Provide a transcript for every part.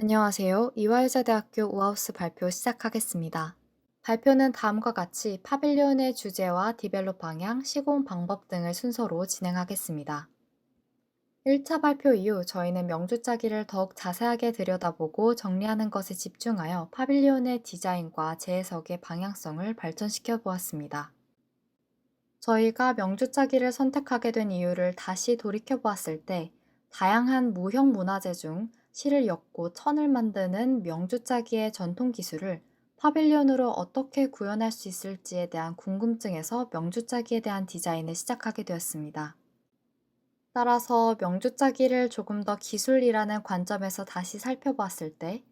안녕하세요. 이화여자대학교 우하우스 발표 시작하겠습니다. 발표는 다음과 같이 파빌리온의 주제와 디벨롭 방향, 시공 방법 등을 순서로 진행하겠습니다. 1차 발표 이후 저희는 명주 짜기를 더욱 자세하게 들여다보고 정리하는 것에 집중하여 파빌리온의 디자인과 재해석의 방향성을 발전시켜 보았습니다. 저희가 명주 짜기를 선택하게 된 이유를 다시 돌이켜 보았을 때, 다양한 무형 문화재 중 실을 엮고 천을 만드는 명주 짜기의 전통 기술을 파빌리온으로 어떻게 구현할 수 있을지에 대한 궁금증에서 명주 짜기에 대한 디자인을 시작하게 되었습니다. 따라서 명주 짜기를 조금 더 기술이라는 관점에서 다시 살펴보았을 때,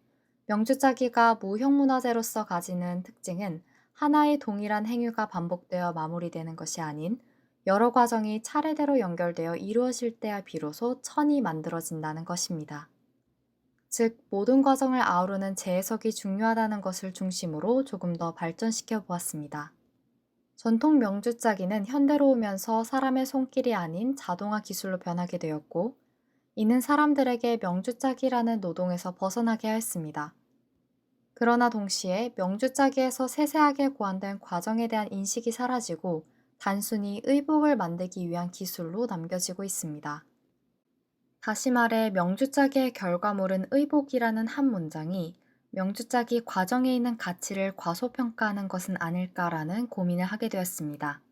명주 짜기가 무형 문화재로서 가지는 특징은 하나의 동일한 행위가 반복되어 마무리되는 것이 아닌 여러 과정이 차례대로 연결되어 이루어질 때야 비로소 천이 만들어진다는 것입니다. 즉, 모든 과정을 아우르는 재해석이 중요하다는 것을 중심으로 조금 더 발전시켜 보았습니다. 전통 명주 짜기는 현대로 오면서 사람의 손길이 아닌 자동화 기술로 변하게 되었고, 이는 사람들에게 명주 짜기라는 노동에서 벗어나게 하였습니다. 그러나 동시에 명주 짜기에서 세세하게 고안된 과정에 대한 인식이 사라지고 단순히 의복을 만들기 위한 기술로 남겨지고 있습니다. 다시 말해 명주 짜기의 결과물은 의복이라는 한 문장이 명주 짜기 과정에 있는 가치를 과소평가하는 것은 아닐까라는 고민을 하게 되었습니다.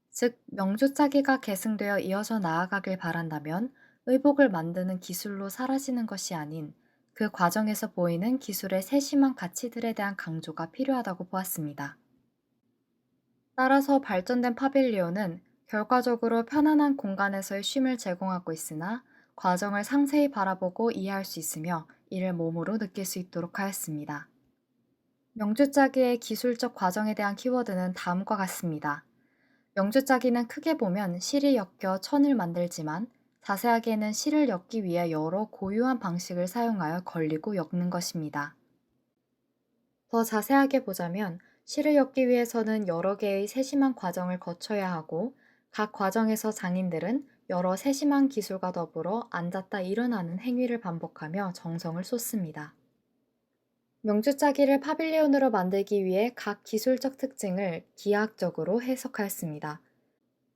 즉, 명주 짜기가 계승되어 이어져 나아가길 바란다면 의복을 만드는 기술로 사라지는 것이 아닌 그 과정에서 보이는 기술의 세심한 가치들에 대한 강조가 필요하다고 보았습니다. 따라서 발전된 파빌리온은 결과적으로 편안한 공간에서의 쉼을 제공하고 있으나 과정을 상세히 바라보고 이해할 수 있으며 이를 몸으로 느낄 수 있도록 하였습니다. 명주 짜기의 기술적 과정에 대한 키워드는 다음과 같습니다. 명주 짜기는 크게 보면 실이 엮여 천을 만들지만 자세하게는 실을 엮기 위해 여러 고유한 방식을 사용하여 걸리고 엮는 것입니다. 더 자세하게 보자면 실을 엮기 위해서는 여러 개의 세심한 과정을 거쳐야 하고 각 과정에서 장인들은 여러 세심한 기술과 더불어 앉았다 일어나는 행위를 반복하며 정성을 쏟습니다. 명주 짜기를 파빌리온으로 만들기 위해 각 기술적 특징을 기하학적으로 해석하였습니다.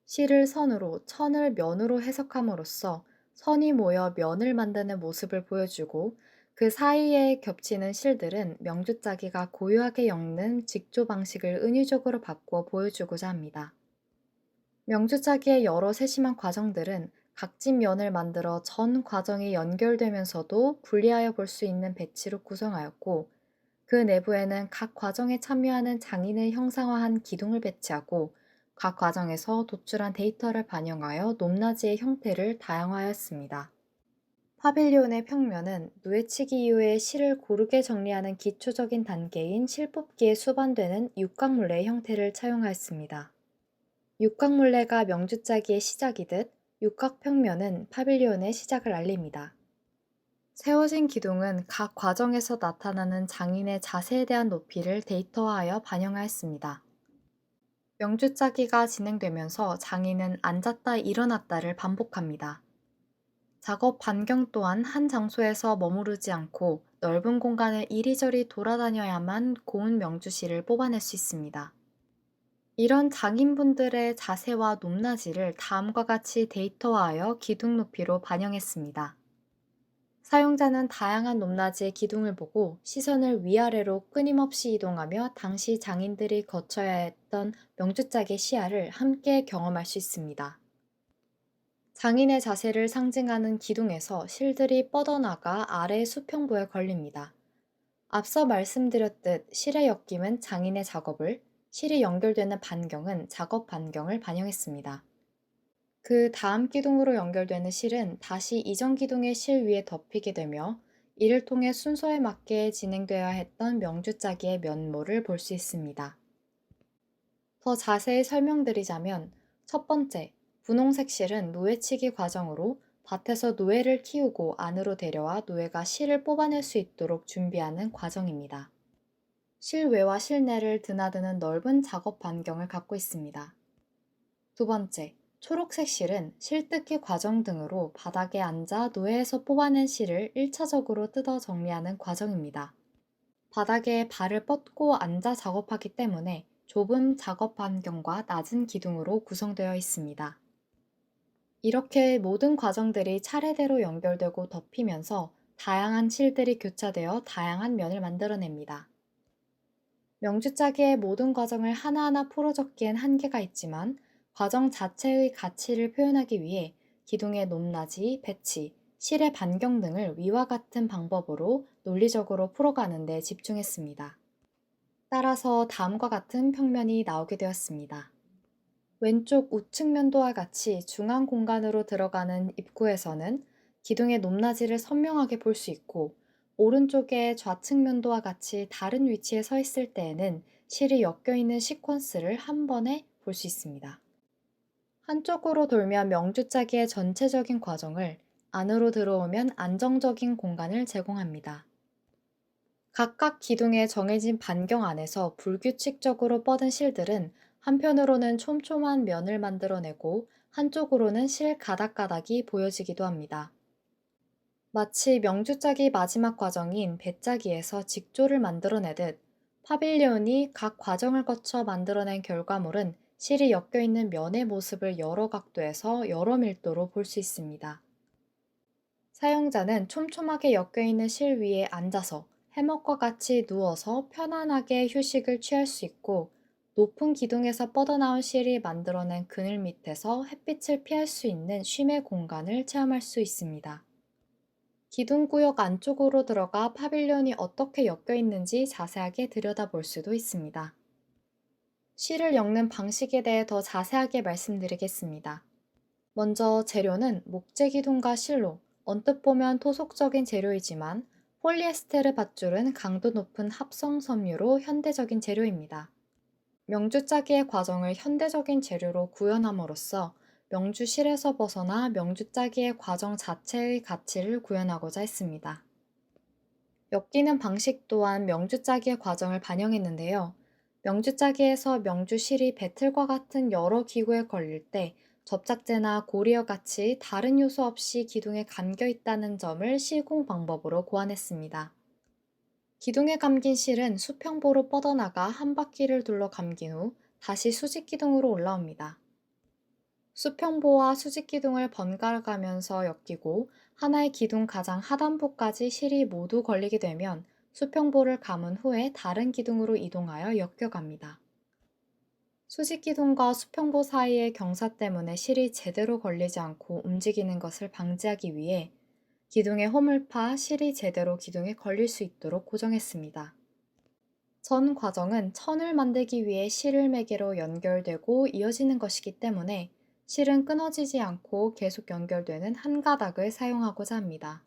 실을 선으로, 천을 면으로 해석함으로써 선이 모여 면을 만드는 모습을 보여주고 그 사이에 겹치는 실들은 명주 짜기가 고유하게 엮는 직조 방식을 은유적으로 바꾸어 보여주고자 합니다. 명주 짜기의 여러 세심한 과정들은 각진 면을 만들어 전 과정이 연결되면서도 분리하여 볼 수 있는 배치로 구성하였고, 그 내부에는 각 과정에 참여하는 장인을 형상화한 기둥을 배치하고 각 과정에서 도출한 데이터를 반영하여 높낮이의 형태를 다양화하였습니다. 파빌리온의 평면은 누에치기 이후에 실을 고르게 정리하는 기초적인 단계인 실 뽑기에 수반되는 육각물레의 형태를 차용하였습니다. 육각물레가 명주 짜기의 시작이듯 육각평면은 파빌리온의 시작을 알립니다. 세워진 기둥은 각 과정에서 나타나는 장인의 자세에 대한 높이를 데이터화하여 반영하였습니다. 명주 짜기가 진행되면서 장인은 앉았다 일어났다를 반복합니다. 작업 반경 또한 한 장소에서 머무르지 않고 넓은 공간을 이리저리 돌아다녀야만 고운 명주실을 뽑아낼 수 있습니다. 이런 장인분들의 자세와 높낮이를 다음과 같이 데이터화하여 기둥 높이로 반영했습니다. 사용자는 다양한 높낮이의 기둥을 보고 시선을 위아래로 끊임없이 이동하며 당시 장인들이 거쳐야 했던 명주짝의 시야를 함께 경험할 수 있습니다. 장인의 자세를 상징하는 기둥에서 실들이 뻗어나가 아래 수평부에 걸립니다. 앞서 말씀드렸듯 실의 엮임은 장인의 작업을, 실이 연결되는 반경은 작업 반경을 반영했습니다. 그 다음 기둥으로 연결되는 실은 다시 이전 기둥의 실 위에 덮이게 되며 이를 통해 순서에 맞게 진행되어야 했던 명주 짜기의 면모를 볼 수 있습니다. 더 자세히 설명드리자면 첫 번째, 분홍색 실은 노예치기 과정으로 밭에서 노예를 키우고 안으로 데려와 노예가 실을 뽑아낼 수 있도록 준비하는 과정입니다. 실외와 실내를 드나드는 넓은 작업 반경을 갖고 있습니다. 두 번째, 초록색 실은 실뜯기 과정 등으로 바닥에 앉아 노예에서 뽑아낸 실을 1차적으로 뜯어 정리하는 과정입니다. 바닥에 발을 뻗고 앉아 작업하기 때문에 좁은 작업 환경과 낮은 기둥으로 구성되어 있습니다. 이렇게 모든 과정들이 차례대로 연결되고 덮이면서 다양한 실들이 교차되어 다양한 면을 만들어냅니다. 명주짜기의 모든 과정을 하나하나 풀어 적기엔 한계가 있지만 과정 자체의 가치를 표현하기 위해 기둥의 높낮이, 배치, 실의 반경 등을 위와 같은 방법으로 논리적으로 풀어가는 데 집중했습니다. 따라서 다음과 같은 평면이 나오게 되었습니다. 왼쪽 우측 면도와 같이 중앙 공간으로 들어가는 입구에서는 기둥의 높낮이를 선명하게 볼 수 있고, 오른쪽의 좌측 면도와 같이 다른 위치에 서 있을 때에는 실이 엮여 있는 시퀀스를 한 번에 볼 수 있습니다. 한쪽으로 돌면 명주짜기의 전체적인 과정을, 안으로 들어오면 안정적인 공간을 제공합니다. 각각 기둥의 정해진 반경 안에서 불규칙적으로 뻗은 실들은 한편으로는 촘촘한 면을 만들어내고 한쪽으로는 실 가닥가닥이 보여지기도 합니다. 마치 명주짜기 마지막 과정인 배짜기에서 직조를 만들어내듯 파빌리온이 각 과정을 거쳐 만들어낸 결과물은 실이 엮여 있는 면의 모습을 여러 각도에서 여러 밀도로 볼 수 있습니다. 사용자는 촘촘하게 엮여 있는 실 위에 앉아서 해먹과 같이 누워서 편안하게 휴식을 취할 수 있고, 높은 기둥에서 뻗어나온 실이 만들어낸 그늘 밑에서 햇빛을 피할 수 있는 쉼의 공간을 체험할 수 있습니다. 기둥 구역 안쪽으로 들어가 파빌리온이 어떻게 엮여 있는지 자세하게 들여다볼 수도 있습니다. 실을 엮는 방식에 대해 더 자세하게 말씀드리겠습니다. 먼저 재료는 목재 기둥과 실로, 언뜻 보면 토속적인 재료이지만 폴리에스테르 밧줄은 강도 높은 합성 섬유로 현대적인 재료입니다. 명주짜기의 과정을 현대적인 재료로 구현함으로써 명주실에서 벗어나 명주짜기의 과정 자체의 가치를 구현하고자 했습니다. 엮이는 방식 또한 명주짜기의 과정을 반영했는데요. 명주짜기에서 명주실이 배틀과 같은 여러 기구에 걸릴 때 접착제나 고리와 같이 다른 요소 없이 기둥에 감겨 있다는 점을 시공 방법으로 고안했습니다. 기둥에 감긴 실은 수평보로 뻗어나가 한 바퀴를 둘러 감긴 후 다시 수직 기둥으로 올라옵니다. 수평보와 수직 기둥을 번갈아 가면서 엮이고 하나의 기둥 가장 하단부까지 실이 모두 걸리게 되면 수평보를 감은 후에 다른 기둥으로 이동하여 엮여갑니다. 수직 기둥과 수평보 사이의 경사 때문에 실이 제대로 걸리지 않고 움직이는 것을 방지하기 위해 기둥의 호물파 실이 제대로 기둥에 걸릴 수 있도록 고정했습니다. 전 과정은 천을 만들기 위해 실을 매개로 연결되고 이어지는 것이기 때문에 실은 끊어지지 않고 계속 연결되는 한 가닥을 사용하고자 합니다.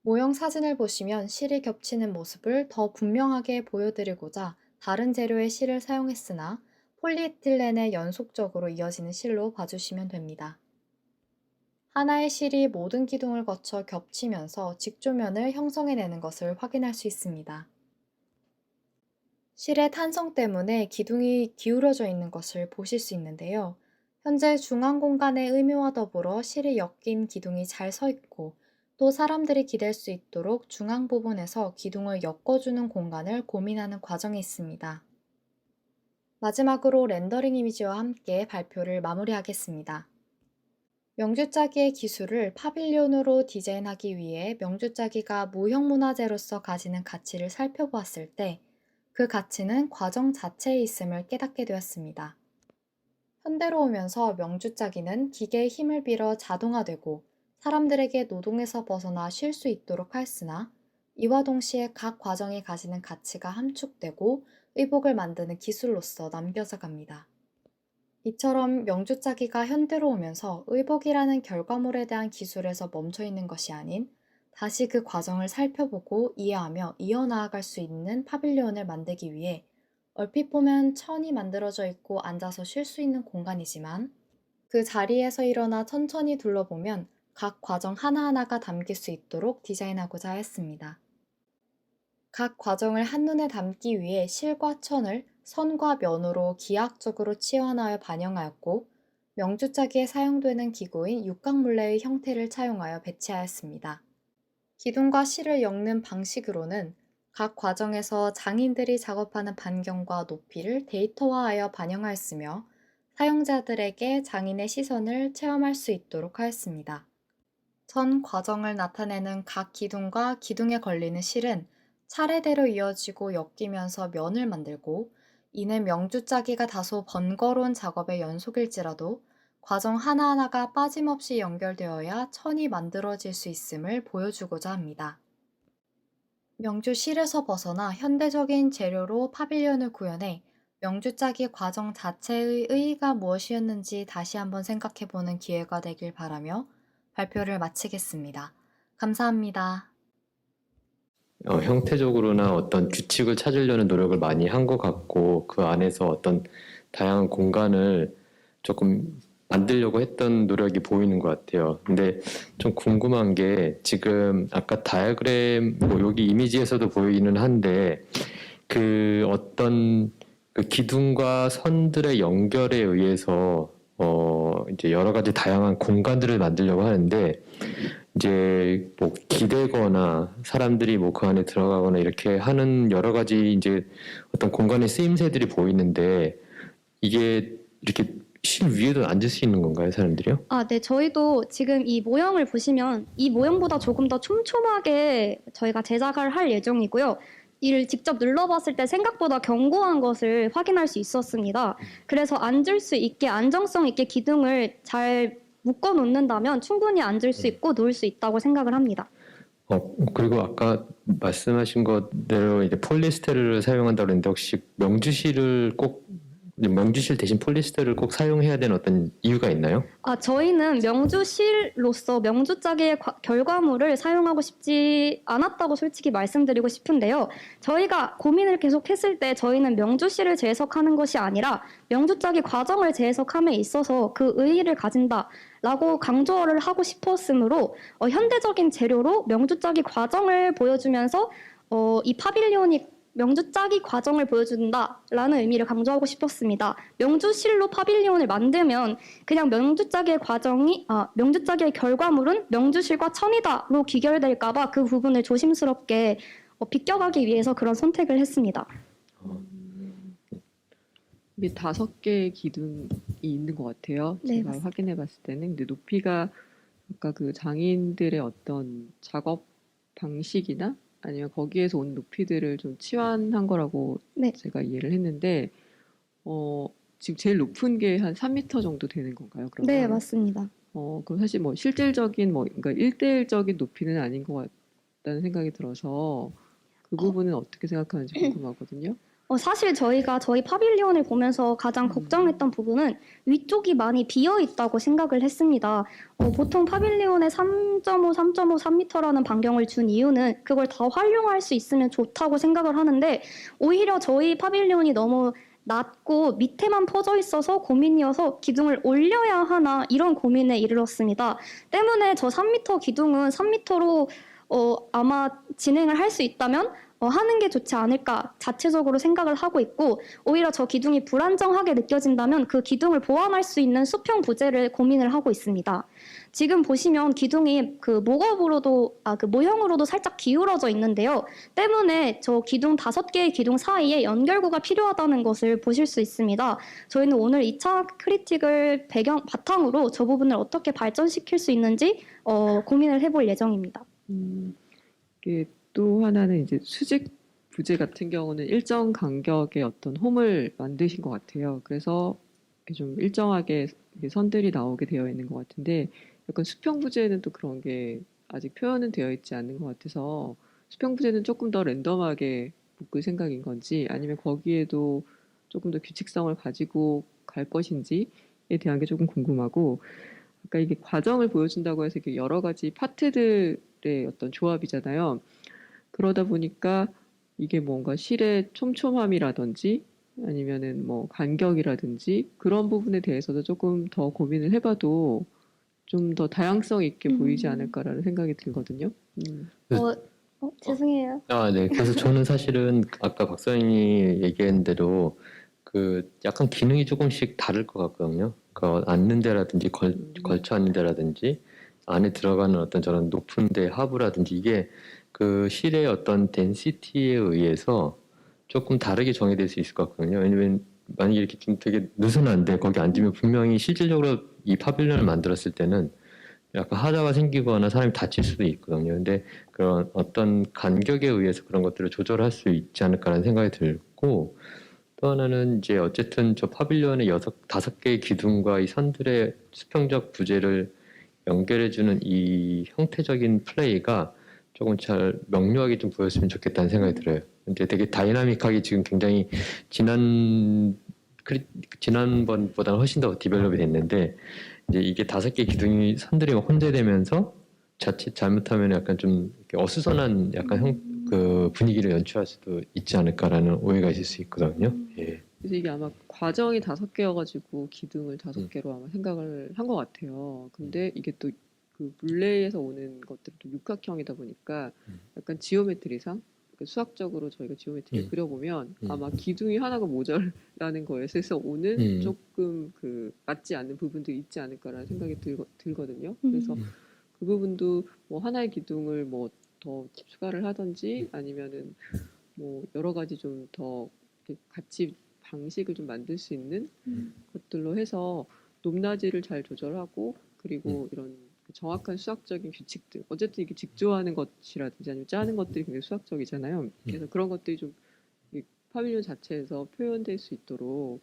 모형 사진을 보시면 실이 겹치는 모습을 더 분명하게 보여드리고자 다른 재료의 실을 사용했으나 폴리에틸렌에 연속적으로 이어지는 실로 봐주시면 됩니다. 하나의 실이 모든 기둥을 거쳐 겹치면서 직조면을 형성해내는 것을 확인할 수 있습니다. 실의 탄성 때문에 기둥이 기울어져 있는 것을 보실 수 있는데요. 현재 중앙 공간의 의미와 더불어 실이 엮인 기둥이 잘 서 있고, 또 사람들이 기댈 수 있도록 중앙 부분에서 기둥을 엮어주는 공간을 고민하는 과정이 있습니다. 마지막으로 렌더링 이미지와 함께 발표를 마무리하겠습니다. 명주짜기의 기술을 파빌리온으로 디자인하기 위해 명주짜기가 무형문화재로서 가지는 가치를 살펴보았을 때 그 가치는 과정 자체에 있음을 깨닫게 되었습니다. 현대로 오면서 명주짜기는 기계의 힘을 빌어 자동화되고 사람들에게 노동에서 벗어나 쉴 수 있도록 하였으나, 이와 동시에 각 과정이 가지는 가치가 함축되고 의복을 만드는 기술로서 남겨져 갑니다. 이처럼 명주짜기가 현대로 오면서 의복이라는 결과물에 대한 기술에서 멈춰 있는 것이 아닌 다시 그 과정을 살펴보고 이해하며 이어나아갈 수 있는 파빌리온을 만들기 위해 얼핏 보면 천이 만들어져 있고 앉아서 쉴 수 있는 공간이지만 그 자리에서 일어나 천천히 둘러보면 각 과정 하나하나가 담길 수 있도록 디자인하고자 했습니다. 각 과정을 한눈에 담기 위해 실과 천을 선과 면으로 기하학적으로 치환하여 반영하였고, 명주짜기에 사용되는 기구인 육각물레의 형태를 차용하여 배치하였습니다. 기둥과 실을 엮는 방식으로는 각 과정에서 장인들이 작업하는 반경과 높이를 데이터화하여 반영하였으며 사용자들에게 장인의 시선을 체험할 수 있도록 하였습니다. 전 과정을 나타내는 각 기둥과 기둥에 걸리는 실은 차례대로 이어지고 엮이면서 면을 만들고, 이는 명주짜기가 다소 번거로운 작업의 연속일지라도 과정 하나하나가 빠짐없이 연결되어야 천이 만들어질 수 있음을 보여주고자 합니다. 명주 실에서 벗어나 현대적인 재료로 파빌리온을 구현해 명주짜기 과정 자체의 의의가 무엇이었는지 다시 한번 생각해보는 기회가 되길 바라며 발표를 마치겠습니다. 감사합니다. 형태적으로나 어떤 규칙을 찾으려는 노력을 많이 한 것 같고, 그 안에서 어떤 다양한 공간을 조금 만들려고 했던 노력이 보이는 것 같아요. 근데 좀 궁금한 게, 지금 아까 다이어그램, 뭐 여기 이미지에서도 보이기는 한데, 그 어떤 그 기둥과 선들의 연결에 의해서 이제 여러 가지 다양한 공간들을 만들려고 하는데, 이제 뭐 기대거나 사람들이 뭐 그 안에 들어가거나 이렇게 하는 여러 가지 이제 어떤 공간의 쓰임새들이 보이는데, 이게 이렇게 실 위에도 앉을 수 있는 건가요, 사람들이요? 네. 저희도 지금 이 모형을 보시면 이 모형보다 조금 더 촘촘하게 저희가 제작을 할 예정이고요. 이를 직접 눌러봤을 때 생각보다 견고한 것을 확인할 수 있었습니다. 그래서 앉을 수 있게 안정성 있게 기둥을 잘 묶어 놓는다면 충분히 앉을 수 있고 놓을 수 있다고 생각을 합니다. 그리고 아까 말씀하신 것대로 이제 폴리에스테르를 사용한다고 그랬는데, 혹시 명주실 대신 폴리에스테르를 꼭 사용해야 되는 어떤 이유가 있나요? 저희는 명주실로서 명주짜기의 결과물을 사용하고 싶지 않았다고 솔직히 말씀드리고 싶은데요. 저희가 고민을 계속했을 때 저희는 명주실을 재해석하는 것이 아니라 명주짜기 과정을 재해석함에 있어서 그 의의를 가진다라고 강조를 하고 싶었으므로 현대적인 재료로 명주짜기 과정을 보여주면서 이 파빌리온이 명주짜기 과정을 보여준다라는 의미를 강조하고 싶었습니다. 명주실로 파빌리온을 만들면 그냥 명주짜기의 결과물은 명주실과 천이다로 귀결될까봐 그 부분을 조심스럽게 비껴가기 위해서 그런 선택을 했습니다. 이게 5개의 기둥이 있는 것 같아요. 네, 제가 맞습니다. 확인해봤을 때는. 근데 높이가 아까 그 장인들의 어떤 작업 방식이나 아니면 거기에서 온 높이들을 좀 치환한 거라고 네. 제가 이해를 했는데, 지금 제일 높은 게 한 3m 정도 되는 건가요? 그러면? 네, 맞습니다. 그럼 사실 뭐 실질적인 그러니까 1대1적인 높이는 아닌 것 같다는 생각이 들어서 그 부분은 어떻게 생각하는지 궁금하거든요. 사실 저희가 저희 파빌리온을 보면서 가장 걱정했던 부분은 위쪽이 많이 비어 있다고 생각을 했습니다. 보통 파빌리온에 3.5, 3.5, 3m라는 반경을 준 이유는 그걸 더 활용할 수 있으면 좋다고 생각을 하는데, 오히려 저희 파빌리온이 너무 낮고 밑에만 퍼져 있어서 고민이어서 기둥을 올려야 하나 이런 고민에 이르렀습니다. 때문에 저 3m 기둥은 3m로 아마 진행을 할 수 있다면 하는 게 좋지 않을까 자체적으로 생각을 하고 있고, 오히려 저 기둥이 불안정하게 느껴진다면 그 기둥을 보완할 수 있는 수평 부재를 고민을 하고 있습니다. 지금 보시면 기둥이 그 모형으로도 살짝 기울어져 있는데요. 때문에 저 기둥 5개의 기둥 사이에 연결구가 필요하다는 것을 보실 수 있습니다. 저희는 오늘 2차 크리틱을 바탕으로 저 부분을 어떻게 발전시킬 수 있는지 고민을 해볼 예정입니다. 이게 또 하나는 이제 수직 부재 같은 경우는 일정 간격의 어떤 홈을 만드신 것 같아요. 그래서 좀 일정하게 선들이 나오게 되어 있는 것 같은데, 약간 수평 부재는 또 그런 게 아직 표현은 되어 있지 않는 것 같아서, 수평 부재는 조금 더 랜덤하게 묶을 생각인 건지, 아니면 거기에도 조금 더 규칙성을 가지고 갈 것인지에 대한 게 조금 궁금하고, 아까 이게 과정을 보여준다고 해서 이게 여러 가지 파트들의 어떤 조합이잖아요. 그러다 보니까 이게 뭔가 실의 촘촘함이라든지 아니면은 뭐 간격이라든지 그런 부분에 대해서도 조금 더 고민을 해봐도 좀 더 다양성 있게 보이지 않을까라는 생각이 들거든요. 죄송해요. 네. 그래서 저는 사실은 아까 박사님이 얘기한 대로 그 약간 기능이 조금씩 다를 것 같거든요. 그 앉는 데라든지 걸쳐 앉는 데라든지 안에 들어가는 어떤 저런 높은 데 하부라든지 이게 그 실의 어떤 덴시티에 의해서 조금 다르게 정의될 수 있을 것 같거든요. 왜냐면 만약에 이렇게 좀 되게 느슨한데 거기 앉으면 분명히 실질적으로 이 파빌리언을 만들었을 때는 약간 하자가 생기거나 사람이 다칠 수도 있거든요. 근데 그런 어떤 간격에 의해서 그런 것들을 조절할 수 있지 않을까라는 생각이 들고 또 하나는 이제 어쨌든 저 파빌리언의 다섯 개의 기둥과 이 선들의 수평적 부재를 연결해주는 이 형태적인 플레이가 조금 잘 명료하게 좀 보였으면 좋겠다는 생각이 들어요. 근데 되게 다이나믹하게 지금 굉장히 지난번보다는 훨씬 더 디벨롭이 됐는데 이제 이게 다섯 개 기둥이 선들이 막 혼재되면서 자칫 잘못하면 약간 좀 이렇게 어수선한 약간 그 분위기를 연출할 수도 있지 않을까라는 오해가 있을 수 있거든요. 예. 그래서 이게 아마 과정이 5개여가지고 기둥을 5개로 아마 생각을 한 것 같아요. 근데 이게 또 그 물레에서 오는 것들은 또 육각형이다 보니까 약간 지오메트리상 그 수학적으로 저희가 지오메트리를 그려보면 아마 기둥이 하나가 모자라는 거에서 오는 조금 그 맞지 않는 부분들이 있지 않을까라는 생각이 들거든요. 그래서 그 부분도 뭐 하나의 기둥을 뭐 더 추가를 하든지 아니면은 뭐 여러 가지 좀 더 같이 방식을 좀 만들 수 있는 것들로 해서 높낮이를 잘 조절하고 그리고 이런 그 정확한 수학적인 규칙들 어쨌든 이게 직조하는 것이라든지 아니면 짜는 것들이 굉장히 수학적이잖아요. 그래서 그런 것들이 좀 이 파빌리온 자체에서 표현될 수 있도록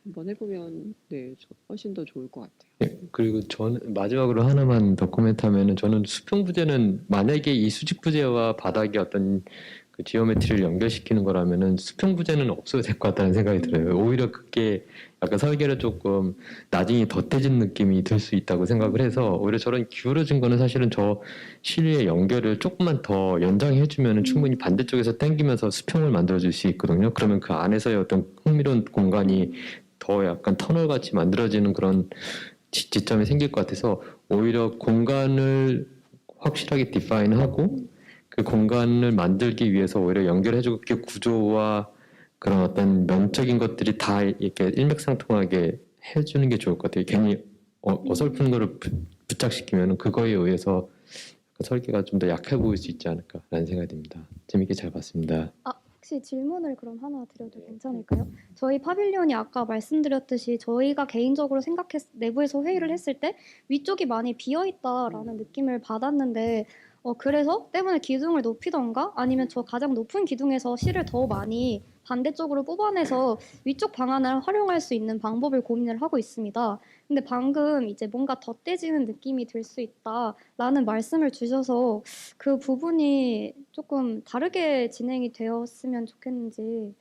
한번 해보면 네 훨씬 더 좋을 것 같아요. 네, 그리고 저는 마지막으로 하나만 더 코멘트하면은 저는 수평 부재는 만약에 이 수직 부재와 바닥의 어떤 그 지오메트리를 연결시키는 거라면은 수평 부재는 없어도 될 것 같다는 생각이 들어요. 오히려 그게 약간 설계를 조금 나중에 덧대진 느낌이 들 수 있다고 생각을 해서 오히려 저런 기울어진 거는 사실은 저 실의 연결을 조금만 더 연장해주면은 충분히 반대쪽에서 당기면서 수평을 만들어줄 수 있거든요. 그러면 그 안에서의 어떤 흥미로운 공간이 더 약간 터널 같이 만들어지는 그런 지점이 생길 것 같아서 오히려 공간을 확실하게 디파인하고 그 공간을 만들기 위해서 오히려 연결해주고 그 구조와 그런 어떤 면적인 것들이 다 이렇게 일맥상통하게 해주는 게 좋을 것 같아요. 괜히 어설픈 거를 부착시키면 그거에 의해서 설계가 좀 더 약해 보일 수 있지 않을까라는 생각이 듭니다. 재밌게 잘 봤습니다. 혹시 질문을 그럼 하나 드려도 괜찮을까요? 저희 파빌리온이 아까 말씀드렸듯이 저희가 개인적으로 내부에서 회의를 했을 때 위쪽이 많이 비어 있다라는 느낌을 받았는데 그래서 때문에 기둥을 높이던가 아니면 저 가장 높은 기둥에서 실을 더 많이 반대쪽으로 뽑아내서 위쪽 방안을 활용할 수 있는 방법을 고민을 하고 있습니다. 근데 방금 이제 뭔가 덧대지는 느낌이 들 수 있다라는 말씀을 주셔서 그 부분이 조금 다르게 진행이 되었으면 좋겠는지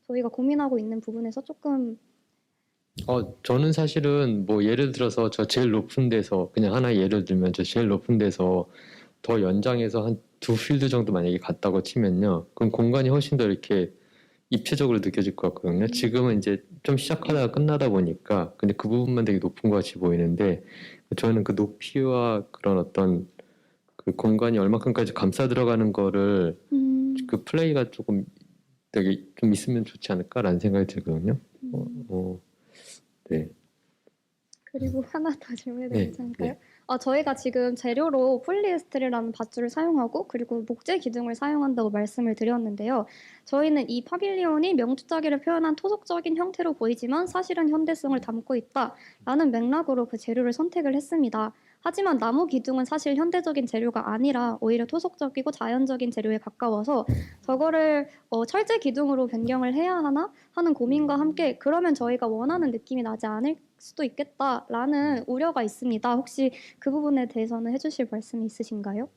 저희가 고민하고 있는 부분에서 조금 저는 사실은 뭐 예를 들어서 저 제일 높은 데서 그냥 하나 예를 들면 저 제일 높은 데서 더 연장해서 한 2필드 정도 만약에 갔다고 치면요. 그럼 공간이 훨씬 더 이렇게 입체적으로 느껴질 것 같거든요. 지금은 이제 좀 시작하다가 끝나다 보니까 근데 그 부분만 되게 높은 것 같이 보이는데 저는 그 높이와 그런 어떤 그 공간이 얼마큼까지 감싸 들어가는 거를 그 플레이가 조금 되게 좀 있으면 좋지 않을까라는 생각이 들거든요. 네. 그리고 하나 더 질문해도 네, 괜찮을까요? 네. 저희가 지금 재료로 폴리에스테르라는 밧줄을 사용하고 그리고 목재 기둥을 사용한다고 말씀을 드렸는데요. 저희는 이 파빌리온이 명주짜기를 표현한 토속적인 형태로 보이지만 사실은 현대성을 담고 있다라는 맥락으로 그 재료를 선택을 했습니다. 하지만 나무 기둥은 사실 현대적인 재료가 아니라 오히려 토속적이고 자연적인 재료에 가까워서 저거를 철제 기둥으로 변경을 해야 하나 하는 고민과 함께 그러면 저희가 원하는 느낌이 나지 않을 수도 있겠다라는 우려가 있습니다. 혹시 그 부분에 대해서는 해주실 말씀이 있으신가요?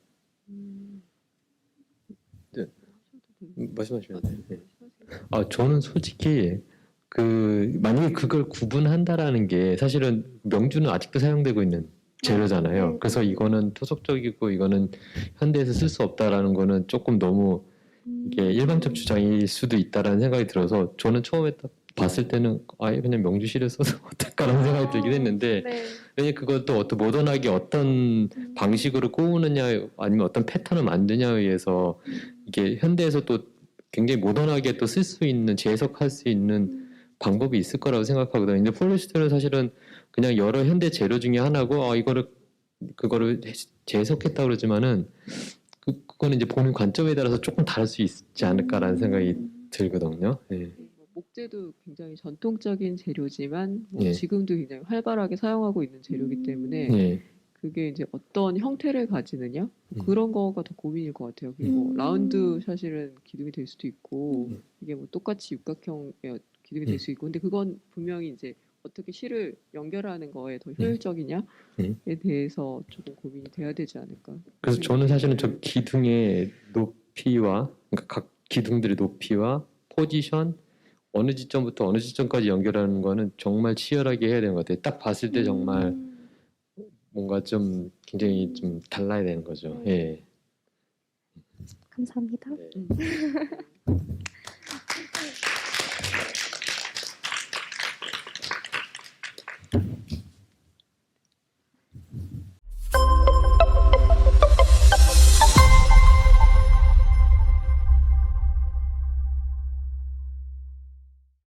말씀하시면 돼요. 네. 저는 솔직히 그 만약에 그걸 구분한다라는 게 사실은 명주는 아직도 사용되고 있는 재료잖아요. 네. 그래서 이거는 토속적이고 이거는 현대에서 쓸 수 없다라는 거는 조금 너무 이게 일방적 주장일 수도 있다라는 생각이 들어서 저는 처음에 딱 봤을 때는 아예 그냥 명주실을 써서 어떨까라는 생각이 들긴 했는데 네. 왜냐 그것도 어떤 모던하게 어떤 방식으로 꼬우느냐 아니면 어떤 패턴을 만드냐에 의해서 이게 현대에서 또 굉장히 모던하게 또 쓸 수 있는 재해석할 수 있는 방법이 있을 거라고 생각하거든요. 근데 폴리에스테르는 사실은 그냥 여러 현대 재료 중에 하나고 그거를 재해석했다 그러지만은 그거는 이제 보는 관점에 따라서 조금 다를 수 있지 않을까라는 생각이 들거든요. 예. 뭐 목재도 굉장히 전통적인 재료지만 뭐 예. 지금도 굉장히 활발하게 사용하고 있는 재료이기 때문에 예. 그게 이제 어떤 형태를 가지느냐 음. 그런 거가 더 고민일 것 같아요. 그리고 라운드 샷일은 기둥이 될 수도 있고 음. 이게 뭐 똑같이 육각형의 기둥이 음. 될 수 있고 근데 그건 분명히 이제 어떻게 실을 연결하는 거에 더 효율적이냐에 대해서 조금 고민이 돼야 되지 않을까. 그래서 저는 사실은 저 기둥의 높이와 그러니까 각 기둥들의 높이와 포지션 어느 지점부터 어느 지점까지 연결하는 거는 정말 치열하게 해야 되는 것 같아요. 딱 봤을 때 정말 뭔가 좀 굉장히 좀 달라야 되는 거죠. 예. 감사합니다. 네.